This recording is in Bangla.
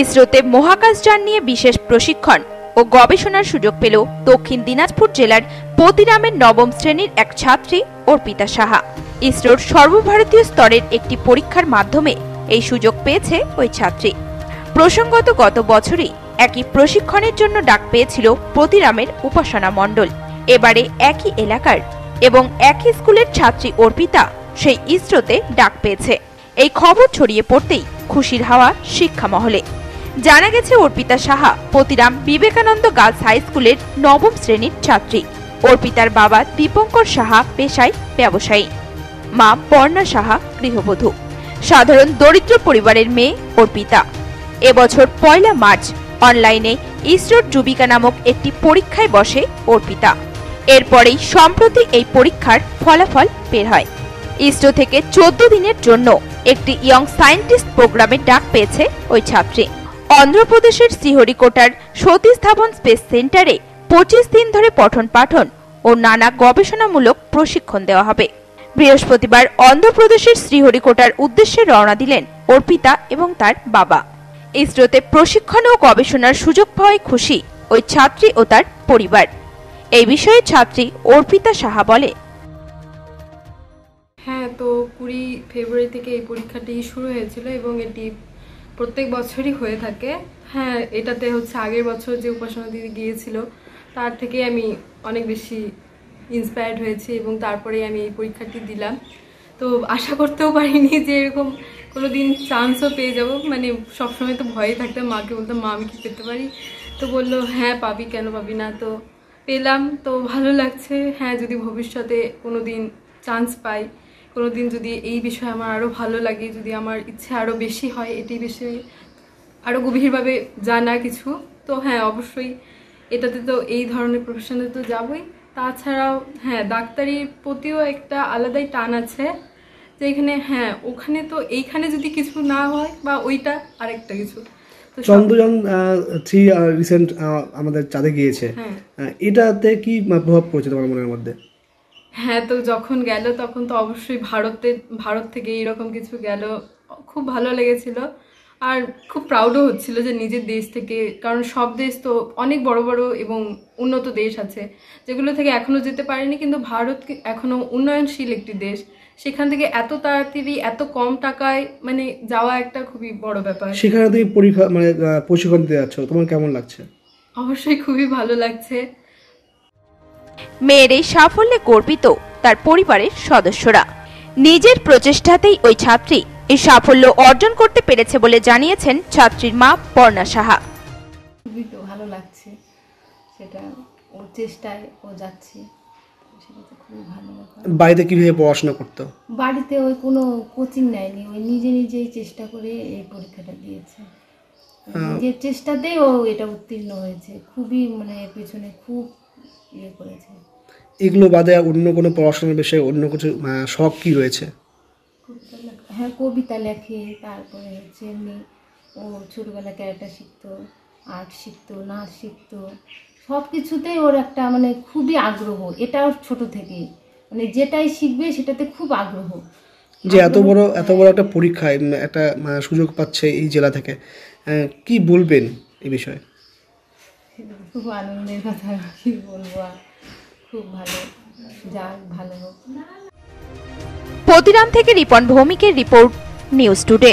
ইসরোতে মহাকাশযান নিয়ে বিশেষ প্রশিক্ষণ ও গবেষণার সুযোগ পেল দক্ষিণ দিনাজপুর জেলার পতিরামের নবম শ্রেণীর এক ছাত্রী অর্পিতা সাহা। ইসরোর সর্বভারতীয় স্তরের একটি পরীক্ষার মাধ্যমে এই সুযোগ পেয়েছে ওই ছাত্রী। প্রসঙ্গত গত বছরই একই প্রশিক্ষণের জন্য ডাক পেয়েছিল পতিরামের উপাসনা মণ্ডল। এবারে একই এলাকার এবং একই স্কুলের ছাত্রী অর্পিতা সেই ইসরোতে ডাক পেয়েছে। এই খবর ছড়িয়ে পড়তেই খুশির হাওয়া শিক্ষা মহলে। জানা গেছে অর্পিতা সাহা পতিরাম বিবেকানন্দ গার্লস হাই স্কুলের নবম শ্রেণীর ছাত্রী। অর্পিতার বাবা দীপঙ্কর সাহা পেশায় ব্যবসায়ী, মা পর্ণা সাহা গৃহবধূ। সাধারণ দরিদ্র পরিবারের মেয়ে অর্পিতা। এবছর 1 মার্চ অনলাইনে ইসরোর যুবিকা নামক একটি পরীক্ষায় বসে অর্পিতা। এরপরেই সম্প্রতি এই পরীক্ষার ফলাফল বের হয়। ইসরো থেকে 14 দিনের জন্য একটি ইয়ং সায়েন্টিস্ট প্রোগ্রামে ডাক পেয়েছে ওই ছাত্রী। অন্ধ্রপ্রদেশের শ্রীহরিকোটার সতীশ ধাবন স্পেস সেন্টারে 25 দিন ধরে পঠন পাঠন ও নানা গবেষণামূলক প্রশিক্ষণ দেওয়া হবে। বৃহস্পতিবার অন্ধ্রপ্রদেশের শ্রীহরিকোটার উদ্দেশ্যে রওনা দিলেন অর্পিতা এবং তার বাবা। ইসরোতে প্রশিক্ষণ ও গবেষণার সুযোগ পাওয়ায় খুশি ওই ছাত্রী ও তার পরিবার। এই বিষয়ে ছাত্রী অর্পিতা সাহা বলে, হ্যাঁ, তো 20 ফেব্রুয়ারি থেকে এই পরীক্ষাটি শুরু হয়েছিল এবং এটি প্রত্যেক বছরই হয়ে থাকে। হ্যাঁ, এটাতে আগের বছর যে উপাসনা দিদি গিয়েছিল তার থেকে আমি অনেক বেশি ইন্সপায়ার্ড হয়েছি এবং তারপরে আমি এই পরীক্ষাটি দিলাম। তো আশা করতেও পারিনি যে এরকম কোনোদিন চান্সও পেয়ে যাব। মানে সবসময় তো ভয়ে থাকতাম, মাকে বলতাম মা আমি কি পেতে পারি, তো বললো হ্যাঁ পাবি, কেন পাবি না। তো পেলাম, তো ভালো লাগছে। হ্যাঁ, যদি ভবিষ্যতে কোনোদিন চান্স পাই, কোনোদিন যদি এই বিষয়ে আমার আরও ভালো লাগে, যদি আমার ইচ্ছে আরও বেশি হয় এটি বিষয়ে আরও গভীরভাবে জানা কিছু, তো হ্যাঁ অবশ্যই এটাতে তো এই ধরনের প্রফেশনে তো যাবই। তাছাড়াও হ্যাঁ, ডাক্তারির প্রতিও একটা আলাদাই টান আছে, যে এখানে হ্যাঁ ওখানে তো এইখানে যদি কিছু না হয় বা ওইটা আরেকটা কিছু। চন্দ্রযান 3 রিসেন্ট আমাদের চাঁদে গিয়েছে, এটাতে কি প্রভাব পড়েছে তোমার মনের মধ্যে? হ্যাঁ, তো যখন গেল তখন তো অবশ্যই ভারত থেকে এইরকম কিছু গেল, খুব ভালো লেগেছিল আর খুব প্রাউডও হচ্ছিল যে নিজের দেশ থেকে। কারণ সব দেশ তো অনেক বড় বড় এবং উন্নত দেশ আছে যেগুলো থেকে এখনো যেতে পারেনি, কিন্তু ভারত এখনো উন্নয়নশীল একটি দেশ। সেখান থেকে এত তাড়াতাড়ি এত কম টাকায় মানে যাওয়া একটা খুবই বড় ব্যাপার। সেখানে তুমি প্রশিক্ষণ দিতে যাচ্ছ, তোমার কেমন লাগছে? অবশ্যই খুবই ভালো লাগছে। মেয়ের এই সাফল্যে গর্বিত তার পরিবারের সদস্যরা। নিজের প্রচেষ্টাতেই ওই ছাত্রী এই সাফল্য অর্জন করতে পেরেছে বলে জানিয়েছেন ছাত্রীর মা পর্ণা সাহা। খুবই ভালো লাগছে, সেটা ওর চেষ্টায় ও যাচ্ছে, সেটা তো খুবই ভালো ব্যাপার। বাড়িতে কিভাবে পড়াশোনা করতো? বাড়িতে ওই কোনো কোচিং নেয়নি, ওই নিজেই চেষ্টা করে এই পরীক্ষাটা দিয়েছে। নিজের চেষ্টাতেই ও এটা উত্তীর্ণ হয়েছে। খুবই মানে পেছনে খুব ইয়ে করেছে। এগুলো বাদে অন্য কোনো পড়াশোনার বিষয়ে অন্য কিছু শখ কি রয়েছে? হ্যাঁ, কবিতা লেখে, তারপরে এমনি ও ছোটবেলা ক্যারেক্টার শিখতো, আর্ট শিখতো, নাচ শিখতো, সব কিছুতেই ওর একটা মানে খুবই আগ্রহ। এটা ওর ছোট থেকে মানে যেটাই শিখবে সেটাতে খুব আগ্রহ। যে এত বড় একটা পরীক্ষায় একটা সুযোগ পাচ্ছে এই জেলা থেকে, কি বলবেন এই বিষয়ে? খুব আনন্দের কথা, কি বলবো, খুব ভালো, যাক ভালো হোক। পতিরাম থেকে রিপন ভৌমিকের রিপোর্ট, নিউজ টুডে।